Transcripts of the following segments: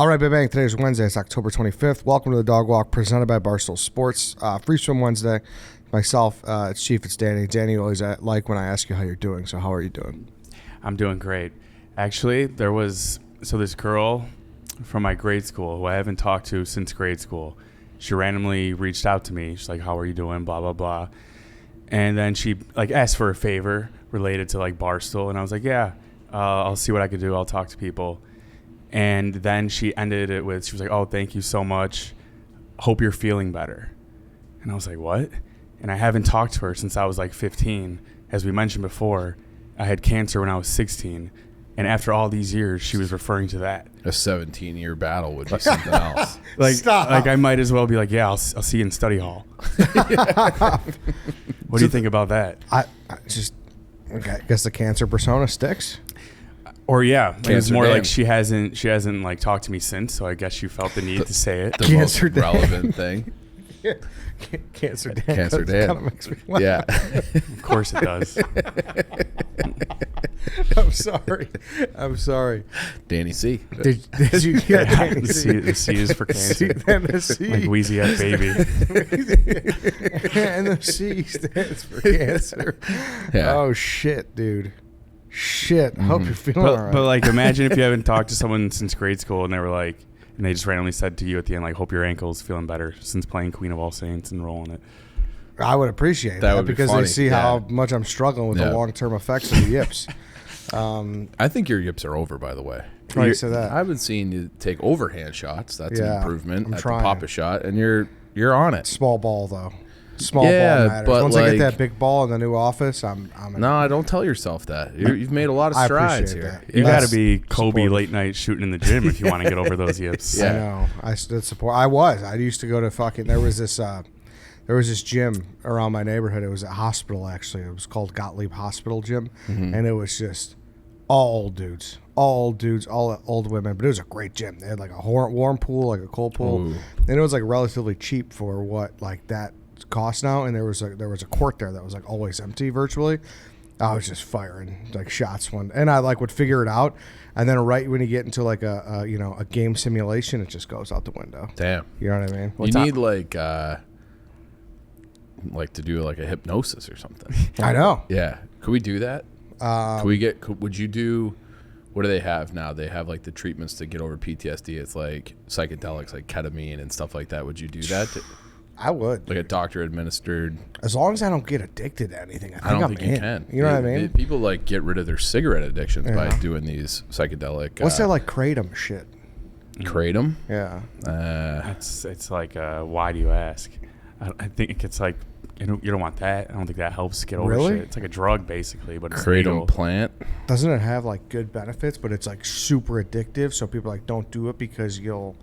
All right, Big Bang. Today is Wednesday. It's October 25th. Welcome to the Dog Walk presented by Barstool Sports. Free Swim Wednesday. Myself, it's Chief, it's Danny. Danny, you always like when I ask you how you're doing. So how are you doing? I'm doing great. Actually, this girl from my grade school who I haven't talked to since grade school, she randomly reached out to me. She's like, how are you doing? Blah, blah, blah. And then she asked for a favor related to Barstool. And I was like, yeah, I'll see what I could do. I'll talk to people. And then she ended it with, she was like, oh, thank you so much. Hope you're feeling better. And I was like, what? And I haven't talked to her since I was 15. As we mentioned before, I had cancer when I was 16. And after all these years, she was referring to that. A 17-year battle would be something else. Stop. I might as well be like, yeah, I'll see you in study hall. What do you think about that? I guess the cancer persona sticks. Or yeah, it's more Dan. like she hasn't talked to me since, so I guess she felt the need to say it. The Cancer most Dan. relevant thing. Cancer Dan. Cancer Dan. Kind of makes me laugh. Yeah. Of course it does. I'm sorry. Danny C. Did you hear Danny C? The C is for cancer. Then the C. Like Wheezy F baby. And the C stands for cancer. Yeah. Oh, shit, dude. Shit. I hope you're feeling all right. But imagine if you haven't talked to someone since grade school and they were and they just randomly said to you at the end, hope your ankle's feeling better since playing Queen of All Saints and rolling it. I would appreciate that would be because funny. they see how much I'm struggling with the Yeah. long-term effects of the yips. I think your yips are over, by the way. Why do you say that? I've been seeing you take overhand shots. That's Yeah, an improvement. I'm At trying. the pop a shot, and you're on it. Small ball, though. Small Yeah, ball matters. but Once I get that big ball in the new office, I'm No, don't tell yourself that. You've made a lot of I strides appreciate here. that. You got to That's be Kobe supportive. late night shooting in the gym if you want to get over those yips. Yeah. I know. I stood support. I used to go to fucking. There was this gym around my neighborhood. It was a hospital actually. It was called Gottlieb Hospital Gym, and it was just all dudes, all old women. But it was a great gym. They had a warm pool, like a cold pool, Ooh. and it was relatively cheap for what that cost now. And there was a court there that was always empty virtually. I was just firing shots and I would figure it out, and then right when you get into a game simulation, it just goes out the window. Damn. You know what I mean? You need to do a hypnosis or something. I know. Yeah. Could we do that? Would you do, what do they have now? They have the treatments to get over PTSD. It's psychedelics, like ketamine and stuff like that. Would you do that? I would. A doctor administered. As long as I don't get addicted to anything, I don't I'm think in. you can. You know what I mean? People get rid of their cigarette addictions by Yeah. doing these psychedelic. What's that kratom shit? Kratom? Yeah. It's why do you ask? I think it's you don't want that. I don't think that helps get over Really? shit. It's like a drug basically, but it's Kratom legal. plant. Doesn't it have good benefits, but it's super addictive? So people don't do it because you'll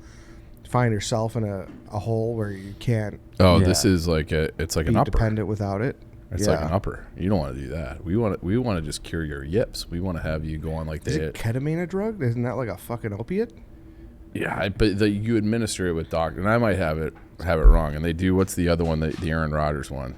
find yourself in a hole where you can't Oh, Yeah. this is it's like be an upper. dependent without it. It's like an upper. You don't want to do that. We want to just cure your yips. We want to have you go on Is it ketamine a drug? Isn't that a fucking opiate? Yeah, but you administer it with doctor, and I might have it wrong. And they do. What's the other one? The Aaron Rodgers one.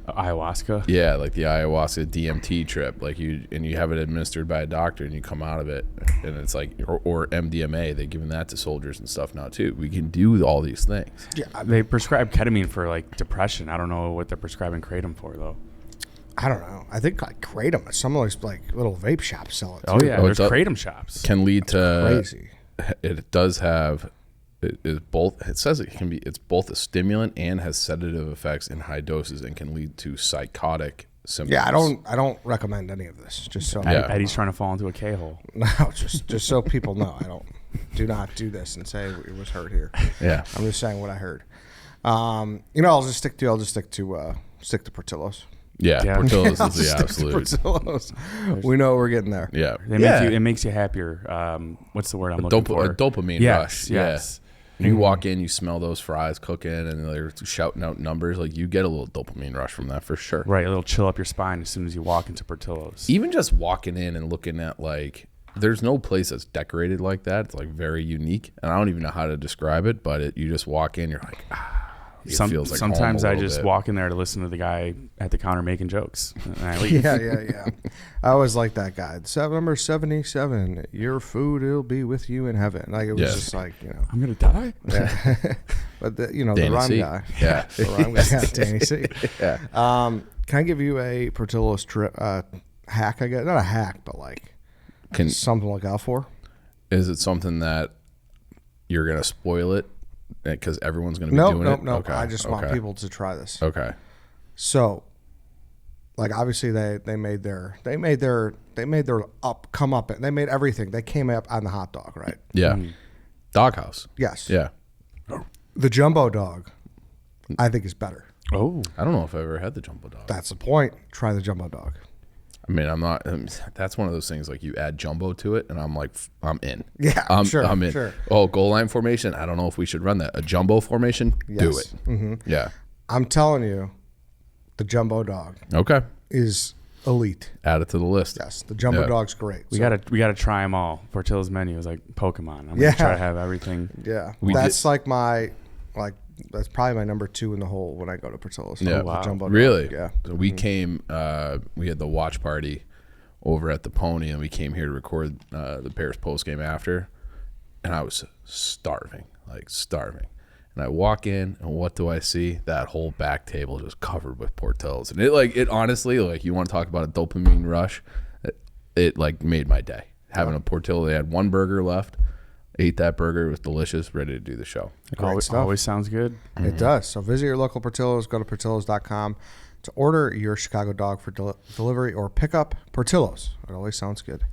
Ayahuasca. Yeah, like the ayahuasca DMT trip. You have it administered by a doctor, and you come out of it, and it's or MDMA. They're giving that to soldiers and stuff now too. We can do all these things. Yeah. They prescribe ketamine for depression. I don't know what they're prescribing kratom for though. I don't know. I think kratom. Some of those little vape shops sell it. Too. Oh yeah, Oh, there's it's kratom shops. Can lead to Crazy. It does have. It is both. It says it can be. It's both a stimulant and has sedative effects in high doses and can lead to psychotic symptoms. Yeah, I don't recommend any of this. Just so Yeah. Eddie's trying to fall into a K-hole. no, just so people know, do not do this and say it was heard here. Yeah. I'm just saying what I heard. I'll just stick to Portillo's. Yeah. Yeah. Portillo's I'll is the just stick to absolute. Portillo's. We know we're getting there. Yeah. It makes you happier. What's the word I'm looking for? A dopamine Yes, rush. yes. Yeah. You walk in, you smell those fries cooking, and they're shouting out numbers. You get a little dopamine rush from that for sure. Right, it'll chill up your spine as soon as you walk into Portillo's. Even just walking in and looking at there's no place that's decorated like that. It's very unique, and I don't even know how to describe it. But you just walk in, you're like, it feels like sometimes home a I little just bit. walk in there to listen to the guy at the counter making jokes, and I leave. Yeah. I was like that guy. Number 77. Your food, it'll be with you in heaven. Like it was Yes. just like, I'm gonna die. Yeah. But the Danny rhyme C. guy. Yeah. The rhyme guy. Yeah, Danny C. Yeah. Can I give you a Portillo's trip hack? I guess not a hack, but like something to look out for. Is it something that you're gonna spoil it because everyone's gonna be doing it? No. Okay. I just want people to try this. Okay. So, like obviously they made their come up. They made everything. They came up on the hot dog, right? Yeah. Doghouse. Yes. Yeah. The jumbo dog, I think is better. Oh, I don't know if I've ever had the jumbo dog. That's the point. Try the jumbo dog. I mean, I'm not. That's one of those things like you add jumbo to it, and I'm like, I'm in. Yeah, I'm in. Sure. Oh, goal line formation. I don't know if we should run that. A jumbo formation. Do Yes. it. Mm-hmm. Yeah. I'm telling you, the jumbo dog Okay. is elite. Add it to the list. Yes, the jumbo Yeah. dog's great. we gotta try them all. Portillo's menu is like Pokemon. I'm Yeah. gonna try to have everything. Yeah, We that's that's probably my number 2 in the hole when I go to Portillo's. Yeah. The Wow. jumbo dog. Really? Yeah. So we came. We had the watch party over at the Pony, and we came here to record the Bears post game after, and I was starving. And I walk in, and what do I see? That whole back table just covered with Portillo's, and it honestly, like, you want to talk about a dopamine rush, it like made my day having a Portillo. They had one burger left. Ate that burger. It was delicious. Ready to do the show. Great stuff. Always sounds good. It does. So visit your local Portillo's. Go to Portillo's.com to order your Chicago dog for delivery or pickup. Portillo's. It always sounds good.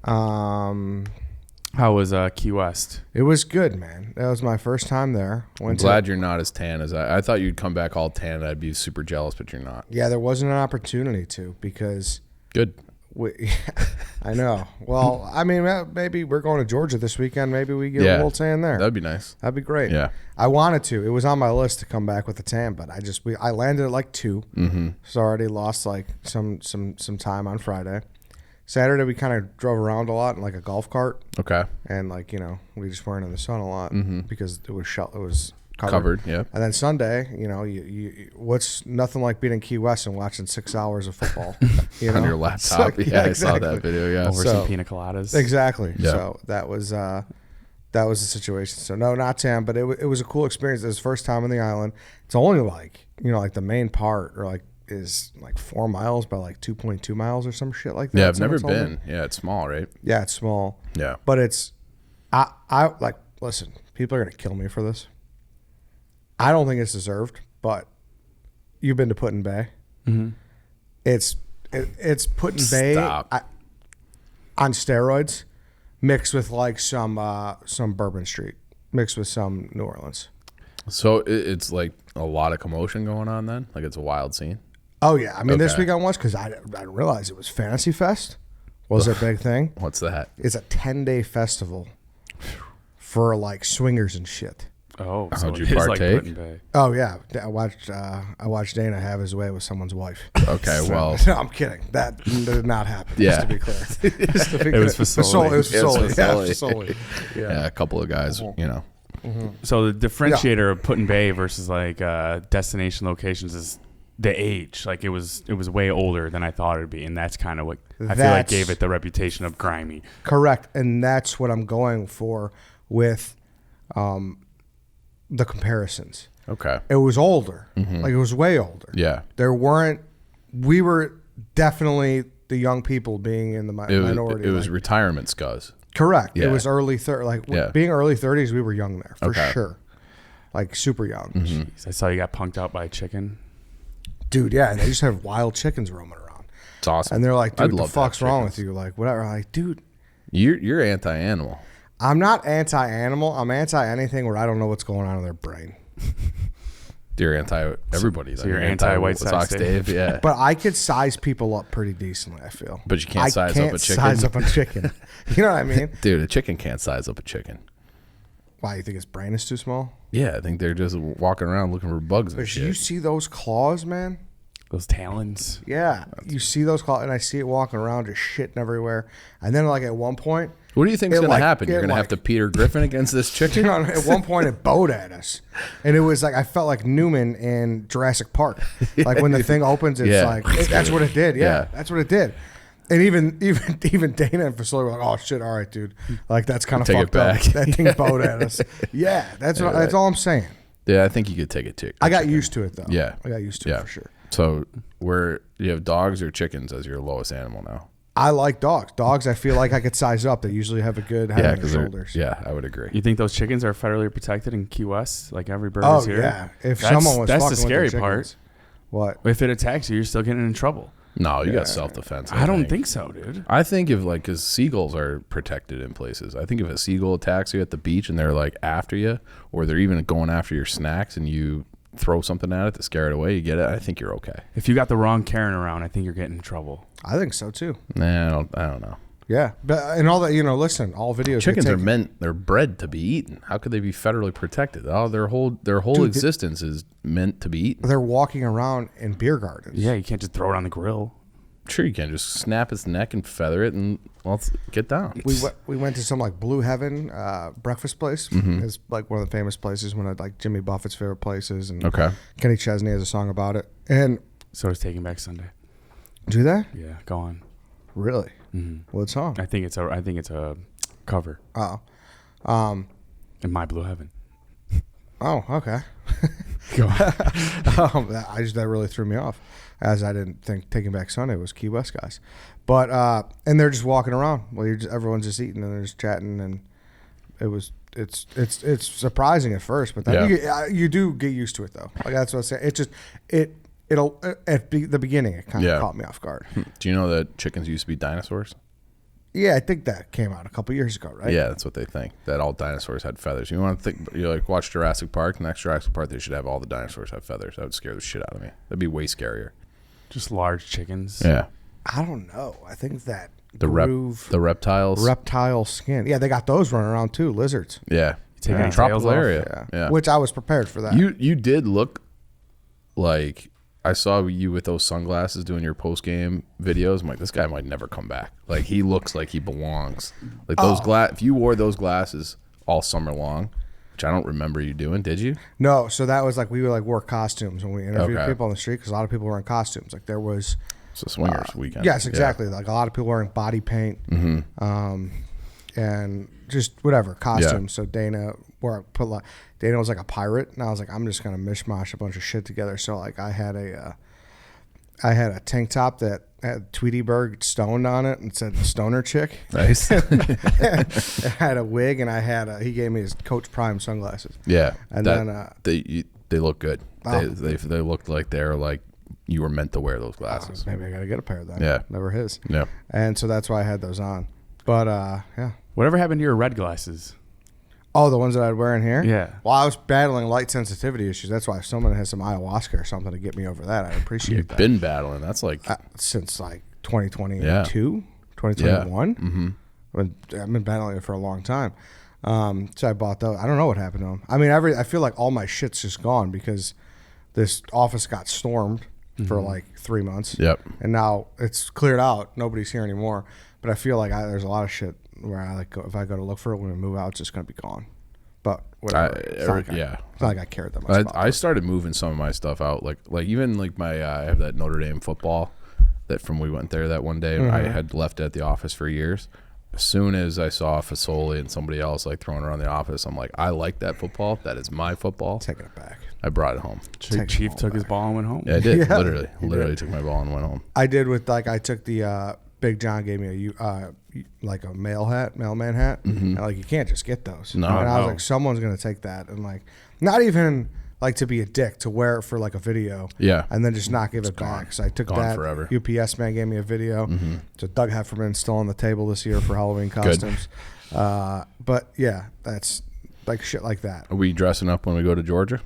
How was Key West? It was good, man. That was my first time there. I'm glad you're not as tan as I thought you'd come back all tan. I'd be super jealous, but you're not. Yeah, there wasn't an opportunity to because Good. I know. Well, I mean, maybe we're going to Georgia this weekend. Maybe we get a little tan there. That'd be nice. That'd be great. Yeah. I wanted to. It was on my list to come back with a tan, but I landed at like 2. Mm-hmm. So I already lost like some time on Friday. Saturday we kind of drove around a lot in like a golf cart, Okay. and like we just weren't in the sun a lot because it was Covered. Yeah. And then Sunday, you what's nothing like being in Key West and watching 6 hours of football, On your laptop. I saw that video. Yeah. Over some pina coladas. Exactly. Yeah. So that was the situation. So no, not tan, but it was a cool experience. It was the first time on the island. It's only like like the main part or like is like 4 miles by like 2.2 miles or some shit like that. Yeah, I've never Someone told been. me. Yeah, it's small, right? Yeah, it's small. Yeah. But it's I like listen, people are gonna kill me for this. I don't think it's deserved, but you've been to Put in Bay. Mm-hmm. It's Put in Bay on steroids, mixed with like some Bourbon Street, mixed with some New Orleans. So it's like a lot of commotion going on then? Like it's a wild scene? Oh yeah, I mean this Okay. weekend was because I didn't realize it was Fantasy Fest was a big thing. What's that? It's a 10-day festival for like swingers and shit. Oh, How'd so you it is like partake? Put in Bay. Oh yeah, I watched Dana have his way with someone's wife. Okay, well, No, I'm kidding. That did not happen. Yeah. Just to be clear. Just to be It clear. was Fasoli. It was Fasoli. Yeah, Fasoli. Fasoli. yeah, a couple of guys, So the differentiator of Put in Bay versus like destination locations is the age. Like it was way older than I thought it'd be, and that's kind of what I feel like gave it the reputation of grimy. Correct, and that's what I'm going for with the comparisons. Okay. It was older, like it was way older. Yeah. We were definitely the young people being in the minority. It was retirement scuzz. Correct. Yeah. It was early being early 30s. We were young there for Okay. sure, like super young. Jeez, I saw you got punked out by a chicken. Dude, yeah, and they just have wild chickens roaming around. It's awesome. And they're like, I'd dude, what the love to have fuck's wrong with chickens. you? Like, whatever. I'm like, dude, You're anti-animal. I'm not anti-animal. I'm anti-anything where I don't know what's going on in their brain. You're anti-everybody. So you're anti-White Sox Dave? Yeah. But I could size people up pretty decently, I feel. But you can't size up a chicken? size up a chicken. You know what I mean? Dude, a chicken can't size up a chicken. Why, you think its brain is too small? Yeah, I think they're just walking around looking for bugs and But shit. you see those claws, man? Those talons. Yeah. You see those claws, and I see it walking around just shitting everywhere. And then, like, at one point, What do you think's It going to like- happen? You're it going to have like- to Peter Griffin against this chicken? At one point, it bowed at us, and it was like I felt like Newman in Jurassic Park. Like when the thing opens, it's Yeah. like that's what it did. Yeah. That's what it did. And even Dana and Facility were like, "Oh shit, all right, dude. Like that's kind of Take it fucked up. back. That thing bowed at us." Yeah, that's all I'm saying. Yeah, I think you could take it too. I got used to it though. Yeah. I got used to it for sure. So where you have dogs or chickens as your lowest animal now? I like dogs. Dogs, I feel like I could size up. They usually have a good head on their shoulders. Yeah, I would agree. You think those chickens are federally protected in Key West? Like every bird Oh is here? yeah. If That's- someone was that's the fucking scary with their part. chickens, what? If it attacks you, you're still getting in trouble. No, you got self-defense. I don't think so, dude. I think if like, because seagulls are protected in places. I think if a seagull attacks you at the beach and they're like after you, or they're even going after your snacks and you throw something at it to scare it away, you get it. I think you're okay. If you got the wrong Karen around, I think you're getting in trouble. I think so too. Nah, I don't know. Yeah, but and all that, listen, all videos. Chickens get are taken- they're bred to be eaten. How could they be federally protected? Oh, their whole Dude, existence is meant to be eaten. They're walking around in beer gardens. Yeah, you can't just throw it on the grill. Sure, you can just snap its neck and feather it and let's get down. We went to some like Blue Heaven breakfast place. It's like one of the famous places. One of like Jimmy Buffett's favorite places, and Okay. Kenny Chesney has a song about it. And So is Taking Back Sunday. do that Yeah, go on. really? What song? I think it's a cover Oh, in My Blue Heaven. oh, okay. Go on. That really threw me off, as I didn't think Taking Back Sunday was Key West guys. But and they're just walking around. Well, everyone's just eating and they're just chatting, and it's surprising at first, but then you do get used to it though. Like that's what I'm saying. It'll at the beginning it kind of caught me off guard. Do you know that chickens used to be dinosaurs? Yeah, I think that came out a couple years ago, right? Yeah, that's what they think. That all dinosaurs had feathers. You want to think? You like watch Jurassic Park. Next Jurassic Park, they should have all the dinosaurs have feathers. That would scare the shit out of me. That'd be way scarier. Just large chickens. Yeah. I don't know. I think that The reptiles. reptile skin. Yeah, they got those running around too. Lizards. Yeah. Take any Tropical tails off? area. Yeah. Which I was prepared for that. You did look like I saw you with those sunglasses doing your post game videos. I'm like, this guy might never come back. Like he looks like he belongs. Like those if you wore those glasses all summer long, which I don't remember you doing, did you? No, so that was like we would like wore costumes when we interviewed Okay. people on the street because a lot of people were in costumes. Like there was. It's a swingers weekend. Yes, exactly. Like a lot of people wearing body paint, and just whatever costumes. So Dana was like a pirate, and I was like, I'm just gonna mishmash a bunch of shit together. So like I had a tank top that had Tweetyberg stoned on it and said "Stoner Chick." Nice. It had a wig, and he gave me his Coach Prime sunglasses. Yeah. And they look good. Oh. They looked like they're like you were meant to wear those glasses. Maybe I gotta get a pair of them. Yeah. They were his. Yeah. And so that's why I had those on. But yeah. Whatever happened to your red glasses? Oh, the ones that I'd wear in here? Yeah. Well, I was battling light sensitivity issues. That's why if someone has some ayahuasca or something to get me over that, I'd appreciate You've that. been battling. That's like Since like 2022, Yeah. 2021. Mm-hmm. I've been battling it for a long time. So I bought those. I don't know what happened to them. I mean, I feel like all my shit's just gone because this office got stormed for like 3 months. Yep. And now it's cleared out. Nobody's here anymore. But I feel like there's a lot of shit where I like if I go to look for it when we move out, it's just gonna be gone. But whatever. It's not like I cared that much. about I it. started moving some of my stuff out. Like even like my I have that Notre Dame football that from we went there that one day. I had left it at the office for years. As soon as I saw Fasoli and somebody else like throwing around the office, I'm like, I like that football. That is my football. Taking it back. I brought it home. Chief took his ball and went home. Yeah, I did. Yeah. Literally took my ball and went home. I did with like I took the Big John gave me like a mailman hat, and like you can't just get those. No, and I was no. like, someone's gonna take that, and like not even like to be a dick to wear it for like a video, Yeah. and then just not give it back. So I took Gone that. forever. UPS man gave me a video. So Doug Hefferman's still on the table this year for Halloween costumes. But yeah, that's like shit like that. Are we dressing up when we go to Georgia?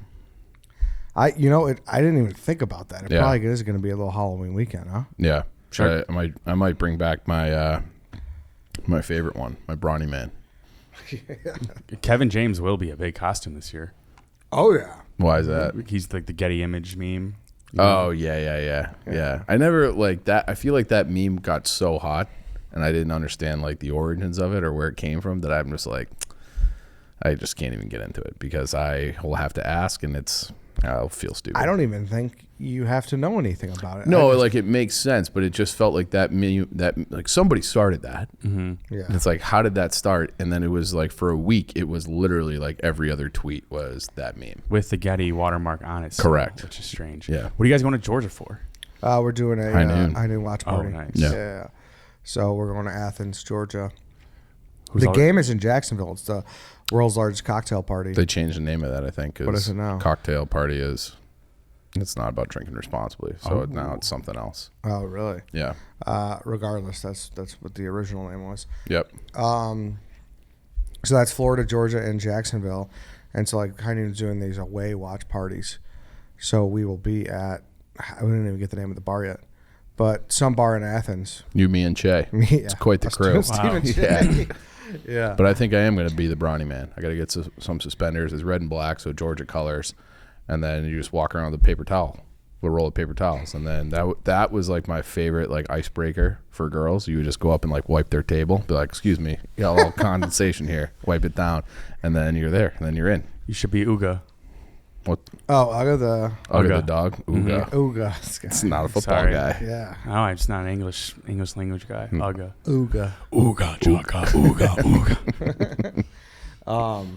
I didn't even think about that. It Yeah. probably is gonna be a little Halloween weekend, huh? Yeah. I might bring back my my favorite one, my Brawny Man. Kevin James will be a big costume this year. Oh yeah. Why is that? He's like the Getty Image meme. Oh yeah. I never like that. I feel like that meme got so hot and I didn't understand like the origins of it or where it came from, that I'm just like, I just can't even get into it because I will have to ask, and I'll feel stupid. I don't even think you have to know anything about it. No, like it makes sense, but it just felt like that like somebody started that. Yeah. And it's like, how did that start? And then it was like for a week, it was literally like every other tweet was that meme with the Getty watermark on it. Correct. Which is strange. Yeah. What are you guys going to Georgia for? We're doing a High noon. high noon watch party. nice. Yeah. So we're going to Athens, Georgia. Who's The all- game is in Jacksonville. It's the world's largest cocktail party. They changed the name of that, I think. 'Cause What is it now? Cocktail party it's not about drinking responsibly. So now it's something else. Oh, really? Yeah. Regardless, that's what the original name was. Yep. So that's Florida, Georgia, and Jacksonville. And so like kind of doing these away watch parties. So we will be at, I didn't even get the name of the bar yet, but some bar in Athens. You, me, and Che. It's quite the crew. Stephen Yeah. Che. Yeah. But I think I am going to be the Brawny man. I got to get some suspenders. It's red and black, so Georgia colors. And then you just walk around with a paper towel, with a roll of paper towels. And then that was like my favorite like icebreaker for girls. You would just go up and like wipe their table, be like, excuse me, you got a little condensation here, wipe it down. And then you're there, and then you're in. You should be Uga. What? Oh, I got the Uga the Uga. dog? Uga. Ooga. This guy. It's not a football Sorry. guy. Yeah. No, I'm just not an English language guy. Uga. Ooga. Uga, chaka, Uga, Uga.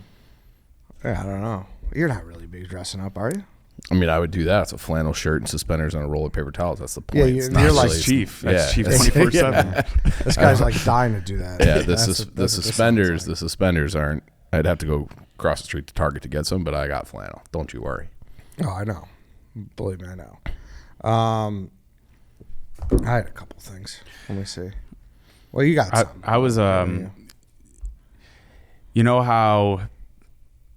Yeah, I don't know. You're not really big dressing up, are you? I mean, I would do that. It's a flannel shirt and suspenders and a roll of paper towels. That's the point. Yeah, It's you're not like really- Chief. That's Yeah. Chief 24/7. This guy's like dying to do that. Yeah, That's the what this suspenders. sounds The suspenders aren't. I'd have to go across the street to Target to get some, but I got flannel. Don't you worry. like. Oh, I know. Believe me, I know. I had a couple things. Let me see. Well, you got some. I was you know how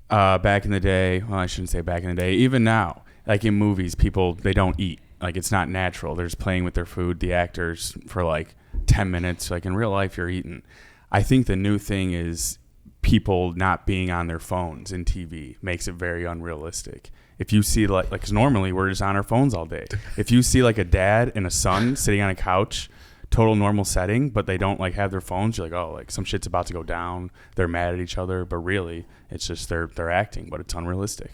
back in the day, well, I shouldn't say back in the day, even now, like in movies, people, they don't eat. Like it's not natural. They're just playing with their food, the actors, for like 10 minutes. Like in real life, you're eating. I think the new thing is people not being on their phones in TV makes it very unrealistic. If you see like, because normally we're just on our phones all day. If you see like a dad and a son sitting on a couch, total normal setting, but they don't like have their phones, you're like, oh, like some shit's about to go down. They're mad at each other, but really it's just they're acting, but it's unrealistic.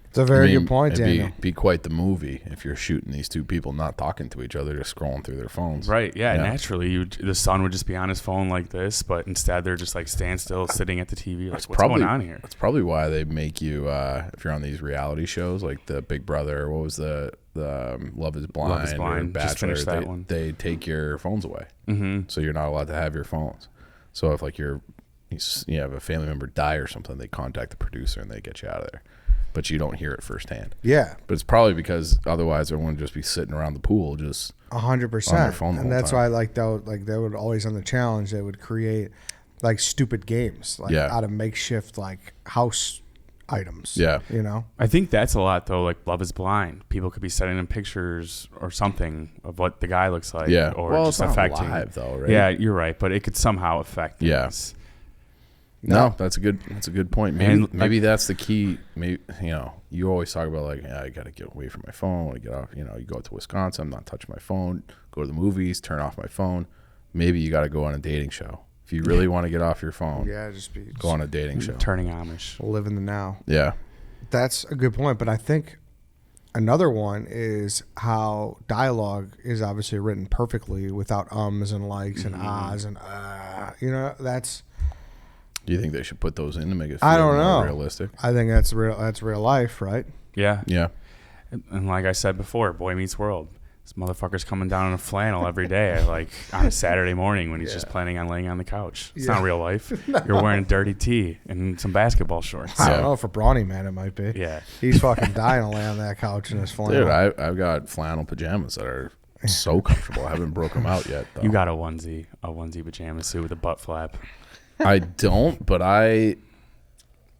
It's a very good point, it'd Daniel. be quite the movie if you're shooting these two people not talking to each other, just scrolling through their phones. Right, yeah. Naturally, the son would just be on his phone like this, but instead they're just like standstill, sitting at the TV. Like, what's going on here? That's probably why they make you, if you're on these reality shows like the Big Brother, what was the Love is Blind, Love is Blind. or Just Bachelor, finished that one. they take your phones away. Mm-hmm. So you're not allowed to have your phones. So if like you have a family member die or something, they contact the producer and they get you out of there. But you don't hear it firsthand. Yeah. But it's probably because otherwise everyone would just be sitting around the pool just 100%. on their phone the And whole that's time. why they would always on the challenge, they would create like stupid games, like out of makeshift like house items. Yeah. You know? I think that's a lot though. Like Love is Blind, people could be sending them pictures or something of what the guy looks like. Yeah. Or Well, just it's not affecting. live though, right? Yeah, you're right, but it could somehow affect Yeah. things. No, that's a good point. Maybe And, maybe that's the key. Maybe you always talk about like, I got to get away from my phone. I get off. You go to Wisconsin, I'm not touching my phone. Go to the movies, turn off my phone. Maybe you got to go on a dating show if you really want to get off your phone. Yeah, Go on a dating show. Turning Amish. live in the now. Yeah, That's a good point, but I think another one is how dialogue is obviously written perfectly without ums and likes and ahs and that's. do you think they should put those in to make it feel I don't more know. realistic? I think that's real life, right? Yeah. Yeah, And like I said before, Boy Meets World. This motherfucker's coming down in a flannel every day, like on a Saturday morning when he's just planning on laying on the couch. It's not real life. You're wearing a dirty tee and some basketball shorts. I don't know. For Brawny Man, it might be. Yeah. He's fucking dying to lay on that couch in his flannel. dude, I've got flannel pajamas that are so comfortable. I haven't broke them out yet. Though. You got a onesie pajama suit with a butt flap. I don't, but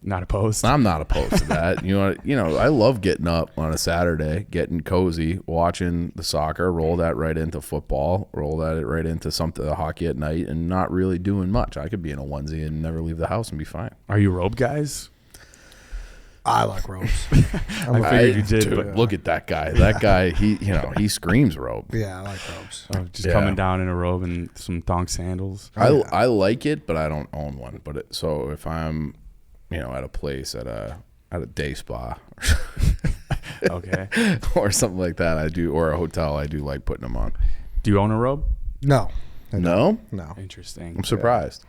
Not opposed. I'm not opposed to that. I love getting up on a Saturday, getting cozy, watching the soccer, roll that right into football, roll that right into something, the hockey at night, and not really doing much. I could be in a onesie and never leave the house and be fine. Are you robe guys? I like robes. I figured you did, dude, but look at that guy. That guy, he screams robe. Yeah, I like robes. just Yeah. coming down in a robe and some thong sandals. I like it, but I don't own one. But so if I'm, at a place at a day spa Okay. or something like that, I do, or a hotel, I do like putting them on. Do you own a robe? No. No, No. Interesting. I'm surprised.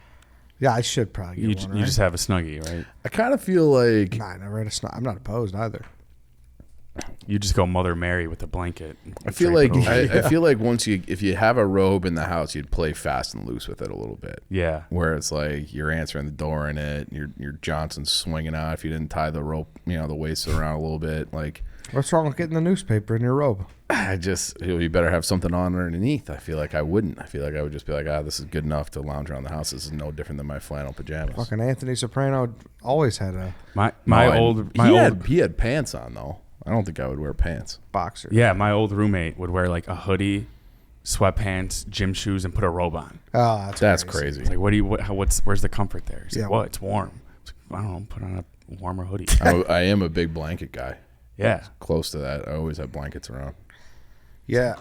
Yeah, I should probably get You, one, you right? just have a Snuggie, right? I kind of feel like Nah, I never had a snug. I'm not opposed either. You just go Mother Mary with a blanket. I feel drape like it over. I feel like if you have a robe in the house, you'd play fast and loose with it a little bit. Yeah. Where it's like you're answering the door in it, your Johnson's swinging out if you didn't tie the rope, the waist around a little bit. Like, What's wrong with getting the newspaper in your robe? you better have something on underneath. I feel like I wouldn't. I feel like I would just be like, this is good enough to lounge around the house. This is no different than my flannel pajamas. Fucking Anthony Soprano always had a He had pants on though. I don't think I would wear pants. boxer. Yeah, my old roommate would wear like a hoodie, sweatpants, gym shoes, and put a robe on. Oh, That's crazy. crazy. It's like, where's the comfort there? He's Yeah, like, well, it's warm. It's like, I don't know, put on a warmer hoodie. I am a big blanket guy. Yeah. Close to that. I always have blankets around. Yeah.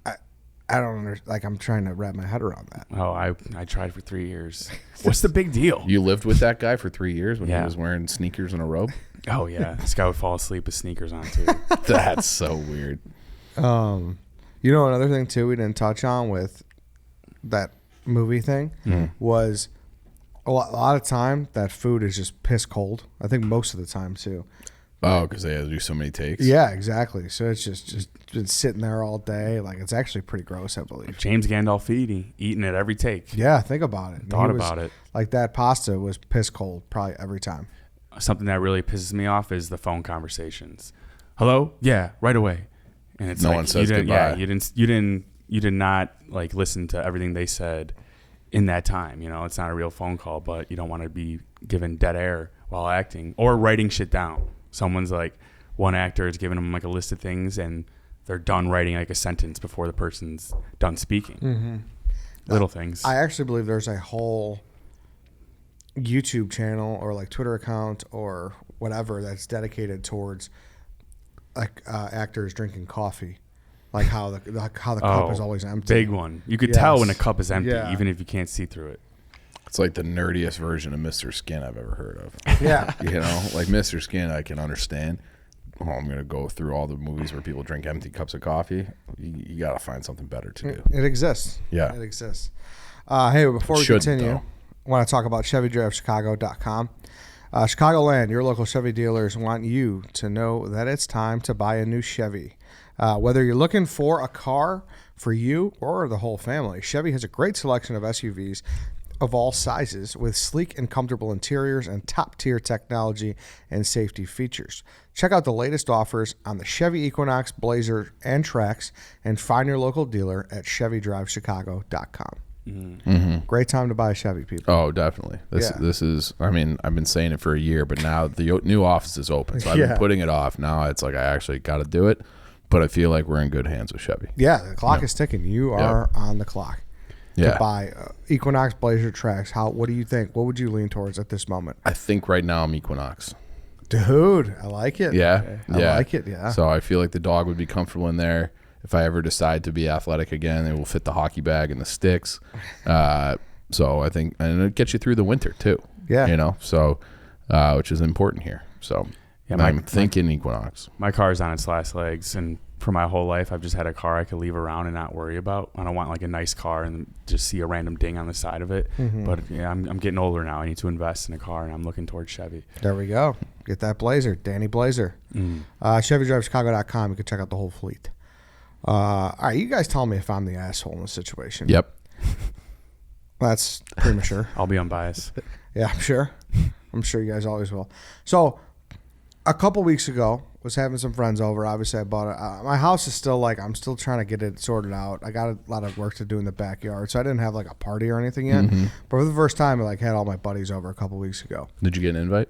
I don't understand. Like, I'm trying to wrap my head around that. Oh, I tried for 3 years. What's the big deal? You lived with that guy for 3 years when he Yeah. was wearing sneakers and a robe? Oh, yeah. This guy would fall asleep with sneakers on, too. That's so weird. Another thing, too, we didn't touch on with that movie thing was a lot of time that food is just piss cold. I think most of the time, too. Oh, because they had to do so many takes? Yeah, exactly. So it's just been sitting there all day. Like, it's actually pretty gross, I believe. James Gandolfini eating it every take. Yeah, think about it. Thought about it. Like, that pasta was piss cold probably every time. Something that really pisses me off is the phone conversations. Hello? Yeah, right away. And it's No like, one says you didn't, goodbye. Yeah, you did not like listen to everything they said in that time. It's not a real phone call, but you don't want to be given dead air while acting or writing shit down. Someone's like, one actor is giving them like a list of things and they're done writing like a sentence before the person's done speaking. Little things. I actually believe there's a whole YouTube channel or like Twitter account or whatever that's dedicated towards like actors drinking coffee, like how the cup is always empty. Big one. You could tell when a cup is empty, Yeah. even if you can't see through it. It's like the nerdiest version of Mr. Skin I've ever heard of. Yeah, Like Mr. Skin I can understand. Oh, I'm going to go through all the movies where people drink empty cups of coffee. You got to find something better to do. it exists. Yeah. It exists. Hey, before we Shouldn't, continue, though. I want to talk about ChevyDriveChicago.com. Chicagoland, your local Chevy dealers want you to know that it's time to buy a new Chevy. Whether you're looking for a car for you or the whole family, Chevy has a great selection of SUVs of all sizes with sleek and comfortable interiors and top-tier technology and safety features. Check out the latest offers on the Chevy Equinox, Blazer, and Trax, and find your local dealer at ChevyDriveChicago.com. Great time to buy a Chevy, people. Oh, definitely. This is, I've been saying it for a year, but now the new office is open. So I've been putting it off. Now it's like I actually got to do it, but I feel like we're in good hands with Chevy. Yeah, the clock is ticking. You are on the clock to buy Equinox, Blazer, Trax. What do you think? What would you lean towards at this moment? I think right now I'm Equinox. Dude, I like it. Yeah. I like it, yeah. So I feel like the dog would be comfortable in there. If I ever decide to be athletic again, it will fit the hockey bag and the sticks. So I think, and it gets you through the winter too. Yeah. So, which is important here. So I'm thinking Equinox. My car's on its last legs, and for my whole life, I've just had a car I could leave around and not worry about. I don't want like a nice car and just see a random ding on the side of it. But yeah, I'm getting older now. I need to invest in a car, and I'm looking towards Chevy. There we go. Get that Blazer, Danny Blazer. ChevyDriveChicago.com. You can check out the whole fleet. All right, you guys tell me if I'm the asshole in this situation. Yep. That's premature. I'll be unbiased. Yeah, I'm sure. I'm sure you guys always will. So, a couple weeks ago, was having some friends over. Obviously, I bought it. My house is still like, I'm still trying to get it sorted out. I got a lot of work to do in the backyard, so I didn't have like a party or anything yet. But for the first time, I like had all my buddies over a couple weeks ago. Did you get an invite,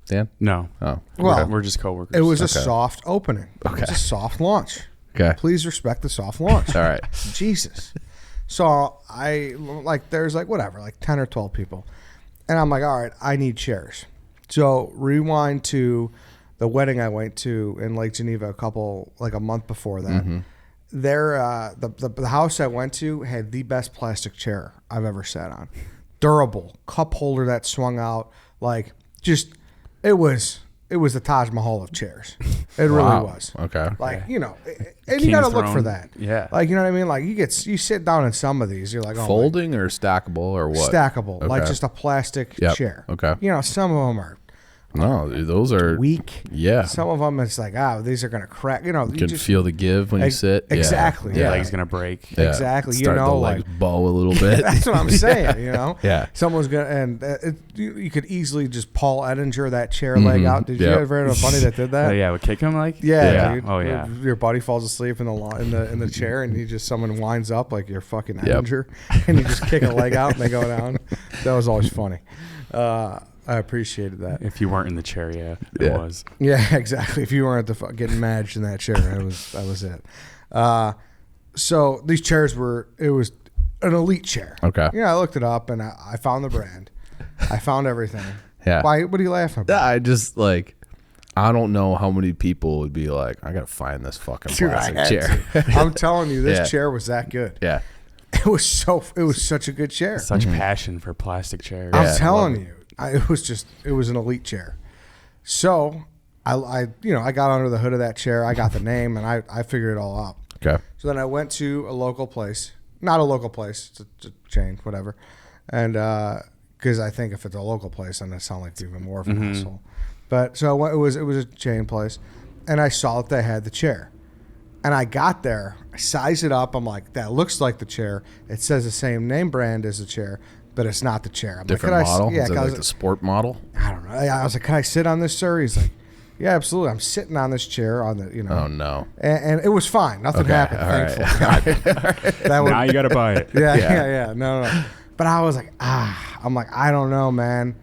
Dan? No. Oh. Well, We're just coworkers. it was a soft opening. It was a soft launch. Okay. Please respect the soft launch. All right. Jesus. So there's like whatever, like 10 or 12 people. And I'm like, all right, I need chairs. So rewind to the wedding I went to in Lake Geneva a month before that. Mm-hmm. There, the house I went to had the best plastic chair I've ever sat on. Durable cup holder that swung out, like just it was the Taj Mahal of chairs. It really was. Okay. Like, you know, and you got to look for that. Yeah. Like, you know what I mean? Like you sit down in some of these, you're like, oh, Folding or stackable or what? Stackable, Okay. like just a plastic chair. Okay. You know, some of them are No, those are weak. Yeah. Some of them, it's like, these are going to crack. You know, You can feel the give when you sit. Exactly. Your Yeah. leg's gonna break. Yeah. Exactly. Start you know, the legs like bow a little bit. that's what I'm saying. You know. Yeah. Someone's gonna, and you could easily just Paul Ettinger that chair leg out. Did you ever have a buddy that did that? Oh, yeah, would kick him like. Yeah. Dude. Oh yeah. Your buddy falls asleep in the chair, and someone winds up like you're fucking Ettinger, and you just kick a leg out, and they go down. That was always funny. I appreciated that. If you weren't in the chair, it was. Yeah, exactly. If you weren't getting matched in that chair, that was it. So these chairs it was an elite chair. Okay. Yeah, I looked it up and I found the brand. I found everything. Yeah. Why? What are you laughing about? I just like, I don't know how many people would be like, I gotta find this fucking Dude, plastic chair. I'm telling you, this Yeah. chair was that good. Yeah. It was such a good chair. Such passion for plastic chairs. I'm Yeah, telling you, it was an elite chair. So I got under the hood of that chair. I got the name and I figured it all out. Okay. So then I went to a local place, not a local place, it's a chain, whatever. And because I think if it's a local place, then it sounds like even more of an asshole. But so it was a chain place, and I saw that they had the chair. And I got there, I sized it up. I'm like, that looks like the chair. It says the same name brand as the chair, but it's not the chair. I'm Different like, model? Yeah, Is it like the sport model? I don't know. I was like, can I sit on this, sir? He's like, yeah, absolutely. I'm sitting on this chair on the, Oh, no. and it was fine. Nothing Okay, happened, all right. thankfully. That would, Now you gotta buy it. yeah. No. But I was like, I'm like, I don't know, man.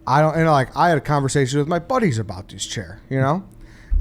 I had a conversation with my buddies about this chair, you know?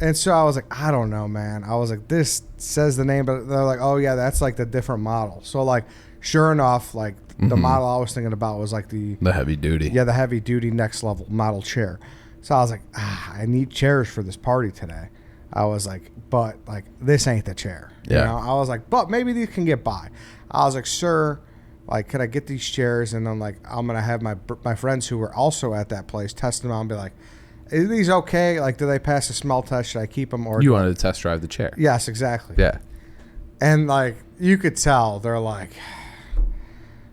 And so I was like, I don't know, man. I was like, this says the name, but they're like, oh yeah, that's like the different model. So like, sure enough, like the model I was thinking about was like the heavy duty. Yeah, the heavy duty next level model chair. So I was like, I need chairs for this party today. I was like, but like this ain't the chair. Yeah. You know? I was like, but maybe these can get by. I was like, sir, like, could I get these chairs? And then like, I'm gonna have my friends who were also at that place test them out and be like, are these okay? Like, do they pass a smell test? Should I keep them? Or You wanted to test drive the chair. Yes, exactly. Yeah. And like, you could tell they're like,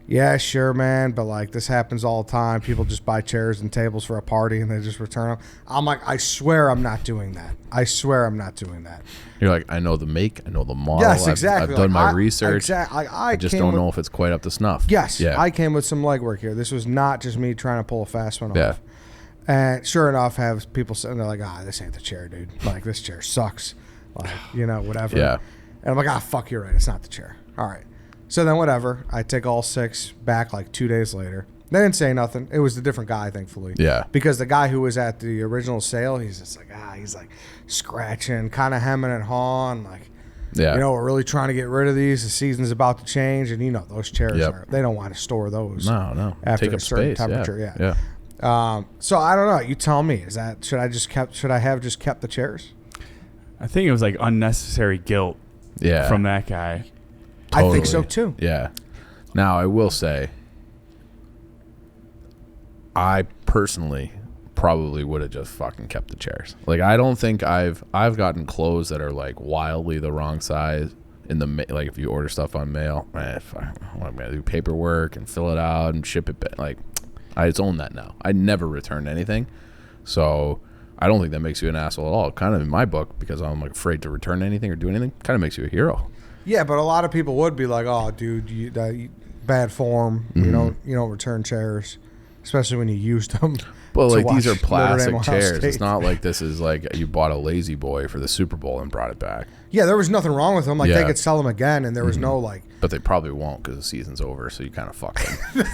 yeah, sure, man, but like this happens all the time. People just buy chairs and tables for a party and they just return them. I'm like, I swear I'm not doing that. I swear I'm not doing that. You're like, I know the make, I know the model. Yes, exactly. I've done Like, my research. Exactly. I just don't know if it's quite up to snuff. Yes, Yeah. I came with some legwork here. This was not just me trying to pull a fast one Yeah. off. And sure enough, have people sitting there like, this ain't the chair, dude. Like, this chair sucks. Like, whatever. Yeah. And I'm like, fuck, you're right. It's not the chair. All right. So then whatever. I take all 6 back like 2 days later. They didn't say nothing. It was a different guy, thankfully. Yeah. Because the guy who was at the original sale, he's just like, he's like scratching, kind of hemming and hawing, like, Yeah. we're really trying to get rid of these. The season's about to change, and those chairs Yep. they don't want to store those. No. After Take a up certain space. temperature, Yeah. So I don't know. You tell me. Should I have just kept the chairs? I think it was like unnecessary guilt Yeah. from that guy. I think so Totally. too. Yeah. Now I will say, I personally probably would have just fucking kept the chairs. Like, I don't think I've gotten clothes that are like wildly the wrong size in the like if you order stuff on mail. I'm gonna do paperwork and fill it out and ship it back. Like, I just own that now. I never returned anything, so I don't think that makes you an asshole at all. Kind of in my book, because I'm like afraid to return anything or do anything. Kind of makes you a hero. Yeah, but a lot of people would be like, "Oh, dude, you bad form. You don't return chairs, especially when you used them." But to like, these are watch Notre plastic Dame, Ohio chairs. State. It's not like this is like you bought a Lazy Boy for the Super Bowl and brought it back. Yeah, there was nothing wrong with them. Like, they Yeah. could sell them again, and there was no like. But they probably won't because the season's over, so you kind of fuck them.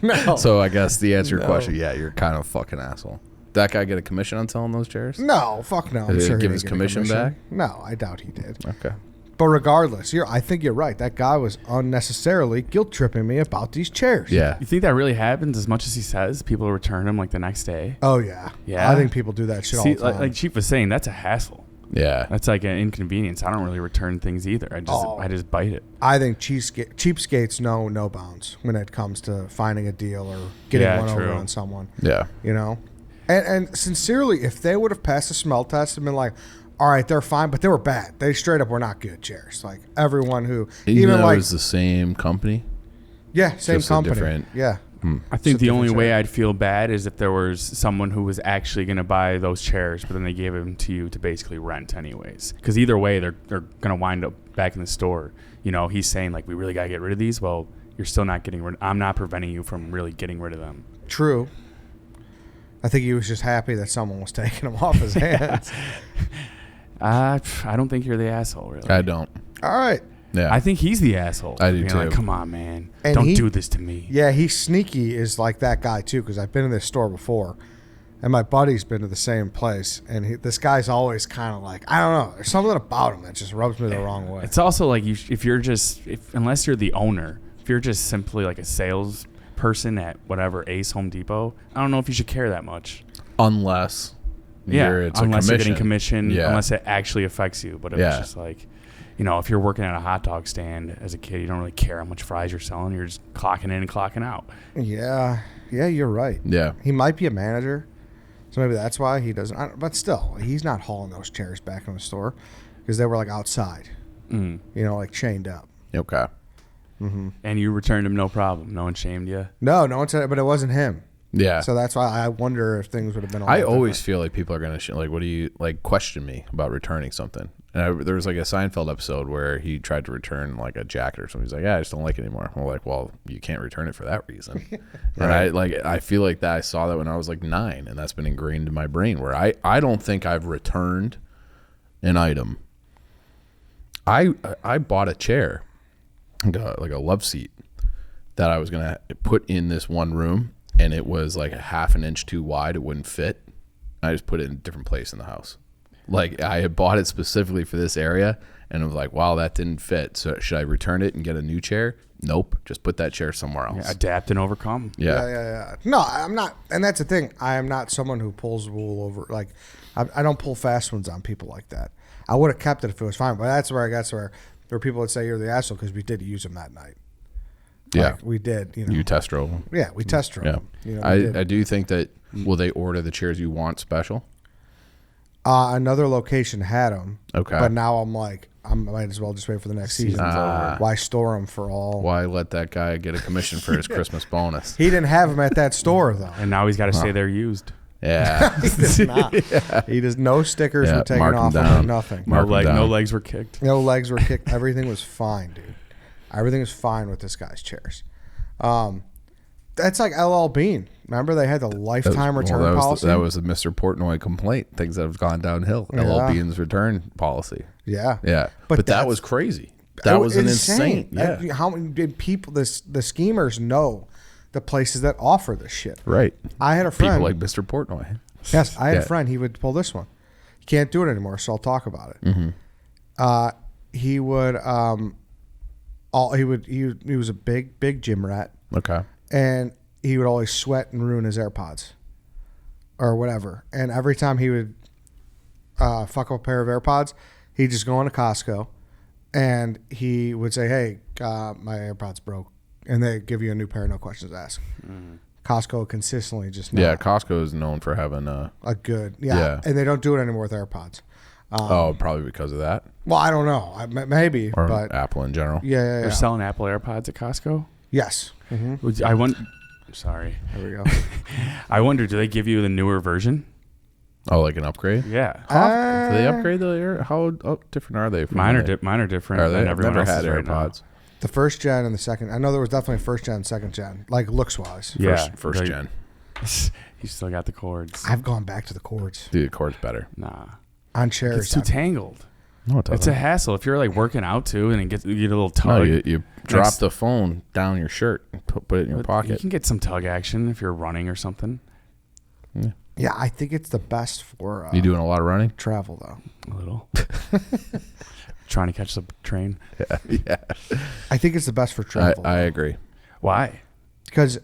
No. So I guess the answer to your No. question, yeah, you're kind of a fucking asshole. That guy get a commission on selling those chairs? No, fuck no. I'm Did he sure give didn't his get a commission back? No, I doubt he did. Okay. But regardless, I think you're right. That guy was unnecessarily guilt tripping me about these chairs. Yeah. You think that really happens as much as he says? People return them like the next day. Oh yeah. Yeah. I think people do that shit all the time. Like Chief was saying, that's a hassle. Yeah. That's like an inconvenience. I don't really return things either. I just bite it. I think cheapskates know no bounds when it comes to finding a deal or getting one over on someone. Yeah. You know? And sincerely, if they would have passed the smell test and been like, all right, they're fine, but they were bad. They straight up were not good chairs. Like everyone who, even though it was the same company. Yeah, same just company. different. Yeah. I think the only way I'd feel bad is if there was someone who was actually going to buy those chairs, but then they gave them to you to basically rent anyways. Because either way, they're going to wind up back in the store. You know, he's saying like, we really got to get rid of these. Well, you're still not getting rid. I'm not preventing you from really getting rid of them. True. I think he was just happy that someone was taking them off his hands. I don't think you're the asshole, really. I don't. All right. Yeah. I think he's the asshole. I do Being too. Like, come on, man. And Don't do this to me. Yeah, he's sneaky is like that guy, too, because I've been in this store before, and my buddy's been to the same place, and this guy's always kind of like, I don't know, there's something about him that just rubs me the wrong way. It's also like unless you're the owner, if you're just simply like a sales person at whatever Ace Home Depot, I don't know if you should care that much. Unless it's unless a you're getting commission, Yeah. unless it actually affects you. But if it's just like, you know, if you're working at a hot dog stand as a kid, you don't really care how much fries you're selling. You're just clocking in and clocking out. Yeah, you're right. Yeah. He might be a manager, so maybe that's why he doesn't. But still, he's not hauling those chairs back in the store because they were like outside, you know, like chained up. Okay. Mm-hmm. And you returned him, no problem. No one shamed you. No one said it, but it wasn't him. Yeah. So that's why I wonder if things would have been. I always feel like people are gonna like, what do you like? Question me about returning something. And there was like a Seinfeld episode where he tried to return like a jacket or something. He's like, yeah, I just don't like it anymore. I'm like, well, you can't return it for that reason. Right. And I feel like that I saw that when I was like 9, and that's been ingrained in my brain. Where I don't think I've returned an item. I bought a chair, like a love seat, that I was gonna put in this one room. And it was like a half an inch too wide. It wouldn't fit. I just put it in a different place in the house. Like I had bought it specifically for this area, and I was like, wow, that didn't fit. So should I return it and get a new chair? Nope. Just put that chair somewhere else. Yeah, adapt and overcome. Yeah. No, I'm not. And that's the thing. I am not someone who pulls wool over. Like, I don't pull fast ones on people like that. I would have kept it if it was fine. But that's where I got to where there were people that say you're the asshole because we did use them that night. Yeah, like we did. You know, you test drove them. Yeah, we test drove them. You know, I do think that. Will they order the chairs you want special? Another location had them. Okay, but now I'm like, I might as well just wait for the next season. Why store them for all? Why let that guy get a commission for his Christmas bonus? He didn't have them at that store though, and now he's got to say they're used. Yeah, he does not. He does. No stickers were taken off of nothing. No legs were kicked. No legs were kicked. Everything was fine, dude. Everything was fine with this guy's chairs. That's like LL Bean. Remember they had the lifetime return policy? That was a Mr. Portnoy complaint. Things that have gone downhill. Yeah. LL Bean's return policy. Yeah. Yeah. But that was crazy. That was insane. Yeah. How many did people, the schemers know the places that offer this shit? Right. I had a friend. People like Mr. Portnoy. Yes. I had a friend. He would pull this one. He can't do it anymore, so I'll talk about it. Mm-hmm. He was a big gym rat. Okay. And he would always sweat and ruin his AirPods or whatever. And every time he would fuck up a pair of AirPods, he'd just go into Costco and he would say, hey, my AirPods broke. And they'd give you a new pair, no questions asked. Costco consistently just not. Yeah, Costco is known for having a good. Yeah. And they don't do it anymore with AirPods. Probably because of that. Well, I don't know. Maybe. Or but Apple in general. Yeah. They're selling Apple AirPods at Costco? Yes. Mm-hmm. I wonder. Sorry. There we go. I wonder, do they give you the newer version? Oh, like an upgrade? Yeah. Do they upgrade the air? How different are they? Mine are different Are they? than everyone Never else's had right AirPods. Now. The first gen and the second. I know there was definitely first gen, second gen, like looks wise. Yeah. First gen. You still got the cords. I've gone back to the cords. Dude, the cord's better. Nah. On chairs. It's too tangled. No, it doesn't. It's a hassle. If you're like working out too and you get a little tug. No, you drop the phone down your shirt and put it in your pocket. You can get some tug action if you're running or something. Yeah, I think it's the best for. You doing a lot of running? Travel though. A little. trying to catch the train. Yeah. I think it's the best for travel. I agree. Why? Because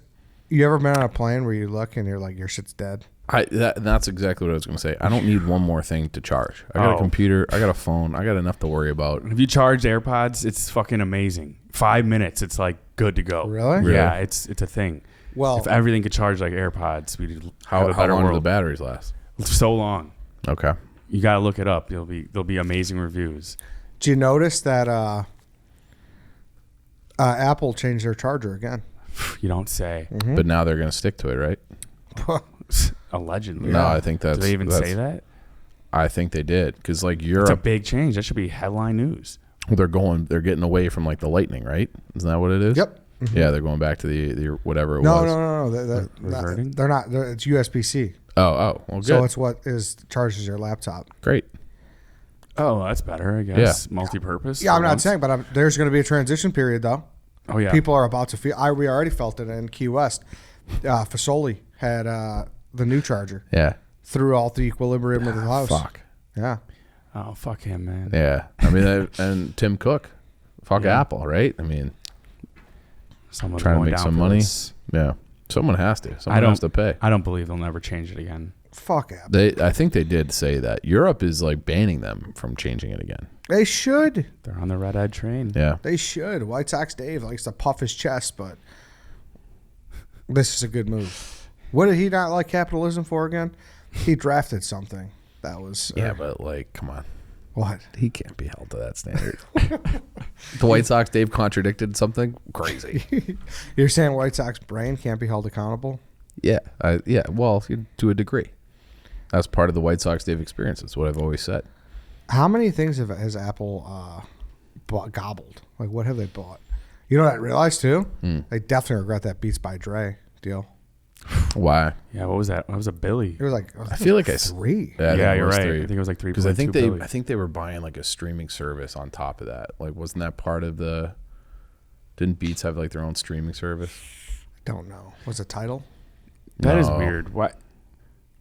you ever been on a plane where you look and you're like, your shit's dead? That's exactly what I was going to say. I don't need one more thing to charge. I got a computer. I got a phone. I got enough to worry about. If you charge AirPods, it's fucking amazing. 5 minutes, it's like good to go. Really? Yeah, it's a thing. Well, if everything could charge like AirPods, we'd have a How better long do world. the batteries last? So long. Okay. You gotta look it up. There'll be amazing reviews. do you notice that Apple changed their charger again? You don't say. Mm-hmm. But now they're going to stick to it, right? Allegedly. No, I think that's. Do they even say that? I think they did because like It's a Europe, big change. That should be headline news. they're getting away from like the Lightning, right? Isn't that what it is? Yep. Mm-hmm. Yeah, they're going back to the whatever it No, was. no. Reverting? They're not. It's USB-C. Oh, well, good. So it's what charges your laptop. Great. Oh, that's better, I guess. Yeah. Multi-purpose. Yeah, I'm not once. saying, but there's going to be a transition period, though. Oh, yeah. People are about to feel. We already felt it in Key West. Fasoli had the new charger. Yeah. Through all the equilibrium of the house. Fuck. Yeah. Oh, fuck him, man. Yeah. I mean, and Tim Cook. Fuck Yeah. Apple, right? I mean, Someone's trying to going make down some for money. this. Yeah. Someone has to. Someone has to pay. I don't believe they'll never change it again. Fuck Apple. I think they did say that. Europe is like banning them from changing it again. They should. They're on the red-eyed train. Yeah. They should. White Sox Dave likes to puff his chest, but this is a good move. What did he not like capitalism for again? He drafted something that was. Yeah, but like, come on. What? He can't be held to that standard. The White Sox, Dave contradicted something crazy. You're saying White Sox brain can't be held accountable? Yeah. Well, to a degree. That's part of the White Sox Dave experience. That's what I've always said. How many things has Apple gobbled? Like, what have they bought? You know what I realized, too? They definitely regret that Beats by Dre deal. Why? Yeah, what was that? That was a Billy. It was like, I feel like three. I think Yeah, it you're was right. three. I think it was like 3.2 Because I Billy. think they were buying like a streaming service on top of that. Like, wasn't that part of the? Didn't Beats have like their own streaming service? Don't know. Was it Tidal? That is No. weird. What?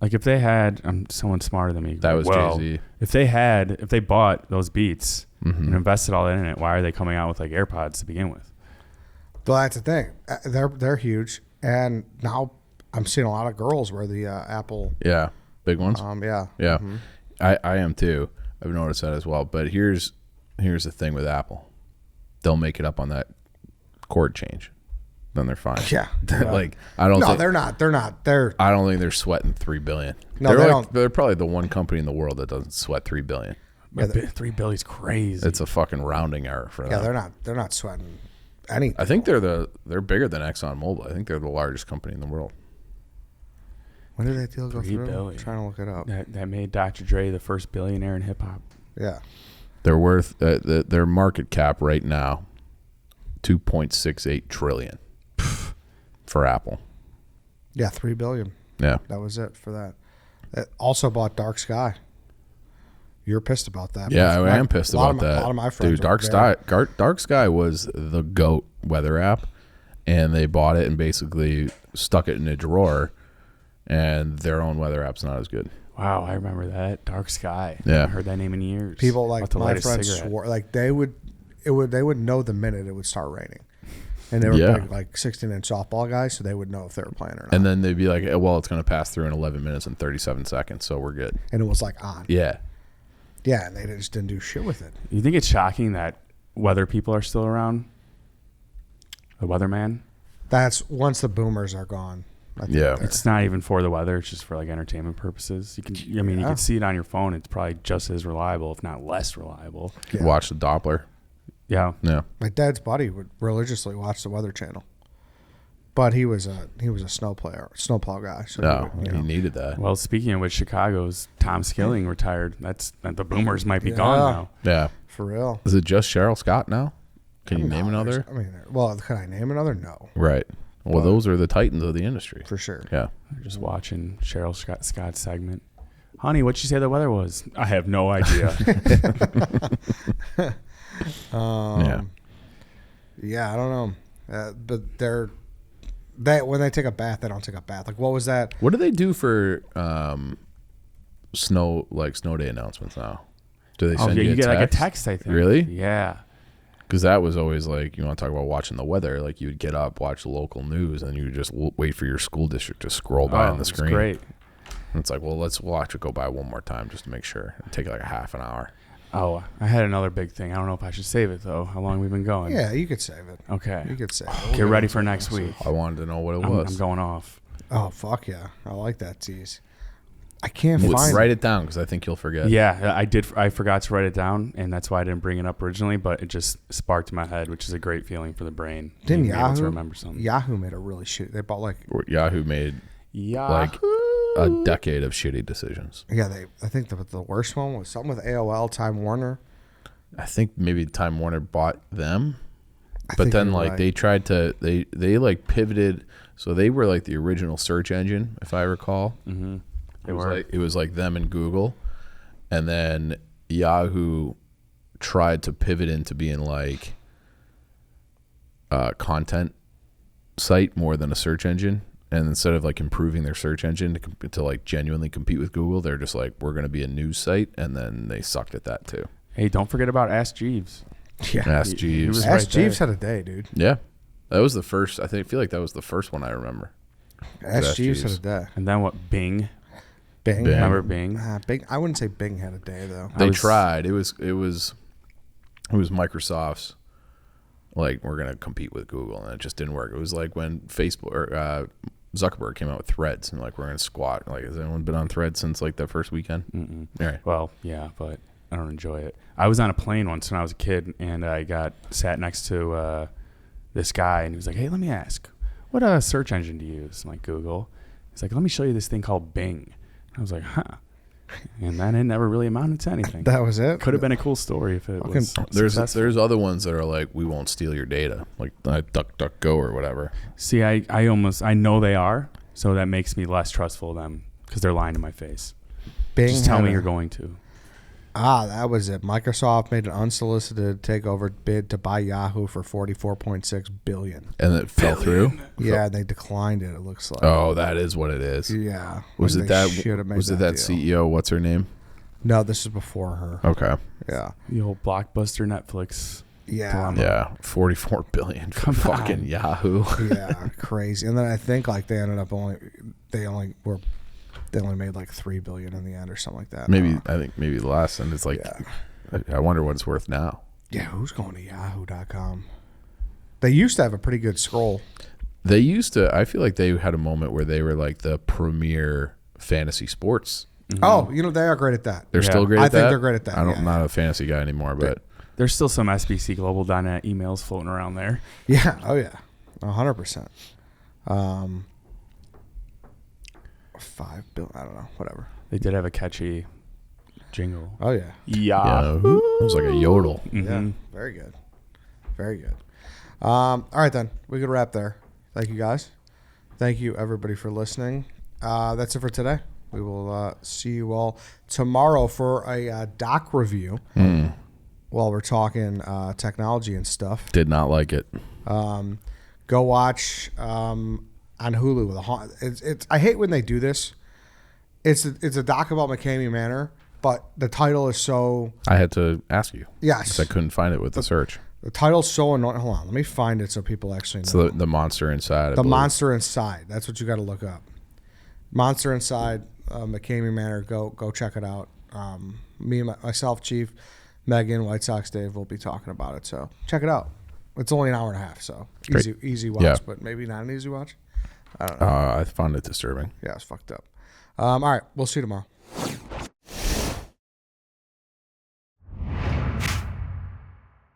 Like if they had, someone smarter than me. That was well, Jay-Z. If they bought those Beats and invested all that in it, why are they coming out with like AirPods to begin with? Well, that's the thing. They're huge, and now I'm seeing a lot of girls wear the Apple. Yeah, big ones. Yeah. Yeah, I am too. I've noticed that as well. But here's the thing with Apple, they'll make it up on that cord change, then they're fine. Yeah. Like I don't. No, think, they're not. They're not. They're. I don't think they're sweating $3 billion. No, they're they like, don't. They're probably the one company in the world that doesn't sweat $3 billion. Yeah, $3 Billy's crazy. It's a fucking rounding error for Yeah, them. they're not sweating anything. I think they're bigger than ExxonMobil. I think they're the largest company in the world. When did that deal go $3 through? billion. I'm trying to look it up. that made Dr. Dre the first billionaire in hip hop. Yeah. They're worth their market cap right now, $2.68 trillion for Apple. Yeah, $3 billion. Yeah, That was it for that. It also bought Dark Sky. You're pissed about that. yeah, I am pissed about that. A lot of my friends. Dude, Dark Sky was the GOAT weather app, and they bought it and basically stuck it in a drawer, and their own weather app's not as good. Wow, I remember that. Dark Sky. I Yeah. haven't heard that name in years. People I'll like have to my light a friends cigarette. swore like they would know the minute it would start raining, and they were Yeah. big, like 16-inch softball guys, so they would know if they were playing or not. And then they'd be like, well, it's going to pass through in 11 minutes and 37 seconds, so we're good. And it was like on. Yeah. Yeah, and they just didn't do shit with it. You think it's shocking that weather people are still around? The weatherman? That's once the boomers are gone. I think Yeah. they're- It's not even for the weather. It's just for like entertainment purposes. You Yeah. can see it on your phone. It's probably just as reliable, if not less reliable. Yeah. Watch the Doppler. Yeah. Yeah. My dad's buddy would religiously watch the Weather Channel, but he was a snowplow guy. So No, he would, he needed that. Well, speaking of which, Chicago's Tom Skilling retired. The boomers might be gone now. Yeah. for real. Is it just Cheryl Scott now? Can you No, name another? I mean, well, can I name another? No, Right. Well, But- those are the titans of the industry. for sure. Yeah. They're just watching Cheryl Scott's segment. Honey, what'd you say the weather was? I have no idea. Yeah. Yeah, I don't know, but they when they take a bath, they don't take a bath. Like, what was that? What do they do for snow day announcements now? Do they Oh, send yeah, you you a get text? like a text, I think. Really? Yeah. Because that was always like, you want to talk about watching the weather, like you would get up, watch the local news, and you would just wait for your school district to scroll by on the screen. It's great. And it's like, well, let's watch it go by one more time just to make sure. It'd take like a half an hour. Oh, I had another big thing. I don't know if I should save it, though. How long we've been going? Yeah, you could save it. Okay. You could save it. Get ready for next week. I wanted to know what it I'm was. going off. Oh, fuck yeah. I like that tease. I can't Let's find write it down because I think you'll forget. Yeah, I did. I forgot to write it down, and that's why I didn't bring it up originally, but it just sparked in my head, which is a great feeling for the brain. Didn't being able to Yahoo? remember something. Yahoo made a really shit. They bought like, Yahoo made like a decade of shitty decisions. yeah, I think the worst one was something with AOL, Time Warner. I think maybe Time Warner bought them, I but think then you're like right. they tried to they like pivoted. So they were like the original search engine, if I recall. Mm-hmm. It was like them and Google, and then Yahoo tried to pivot into being like a content site more than a search engine. And instead of like improving their search engine to like genuinely compete with Google, they're just like, we're going to be a news site, and then they sucked at that too. Hey, don't forget about Ask Jeeves. Yeah. Ask He Jeeves. was Ask right Jeeves there. had a day, dude. Yeah, that was the first. I feel like that was the first one I remember. Ask Jeeves had a Jeeves. day. And then what? Bing. Bing. Bing. Remember Bing? Bing. I wouldn't say Bing had a day though. They tried. It was Microsoft's like, we're gonna compete with Google, and it just didn't work. It was like when Facebook or Zuckerberg came out with Threads, and like, we're gonna squat. Like, has anyone been on Threads since like the first weekend? Mm-mm. All right. Well, yeah, but I don't enjoy it. I was on a plane once when I was a kid, and I sat next to this guy, and he was like, "Hey, let me ask, what search engine do you use?" I'm like, Google. He's like, "Let me show you this thing called Bing." I was like, "Huh." And then it never really amounted to anything. That was it. Could have been a cool story if it was successful. There's other ones that are like, we won't steal your data, like DuckDuckGo or whatever. See, I know they are, so that makes me less trustful of them because they're lying to my face. Bing Just tell had me a- you're going to. That was it. Microsoft made an unsolicited takeover bid to buy Yahoo for $44.6 billion. And it fell through. Yeah, they declined it. It looks like. Oh, that is what it is. Yeah. Was When it they that? should have made Was it that deal. CEO? What's her name? No, this is before her. Okay. Yeah. The old blockbuster Netflix. Yeah. Dilemma. Yeah, 44 billion for Come fucking on. Yahoo. Yeah, crazy. And then I think like they ended up they only made like $3 billion in the end or something like that. Maybe I think maybe less, and it's like, Yeah. I wonder what it's worth now. Yeah, who's going to yahoo.com? They used to have a pretty good scroll. They used to. I feel like they had a moment where they were like the premier fantasy sports. Oh, they are great at that. They're Yeah. still great I at that. think they're great at that, I'm yeah. not a fantasy guy anymore, but There's still some SBCglobal.net emails floating around there. Yeah. Oh yeah. 100%. $5 billion. I don't know. Whatever. They did have a catchy jingle. Oh yeah. Yahoo. it was like a yodel. Mhm. Yeah. Very good. Very good. All right then. We could wrap there. Thank you guys. Thank you everybody for listening. That's it for today. We will see you all tomorrow for a doc review. While we're talking technology and stuff. Did not like it. Go watch on Hulu. It's I hate when they do this. It's a doc about McCamey Manor, but the title is so I had to ask you. yes. 'Cause I couldn't find it with the search. The title's so annoying. Hold on, let me find it so people actually know. So the monster inside. I The believe. Monster Inside. That's what you got to look up. Monster Inside, McCamey Manor. Go check it out. Myself, Chief, Megan, White Sox Dave will be talking about it. So check it out. It's only an hour and a half, so Great. easy watch, Yeah. but maybe not an easy watch. I don't know. I found it disturbing. Yeah, it's fucked up. All right, we'll see you tomorrow.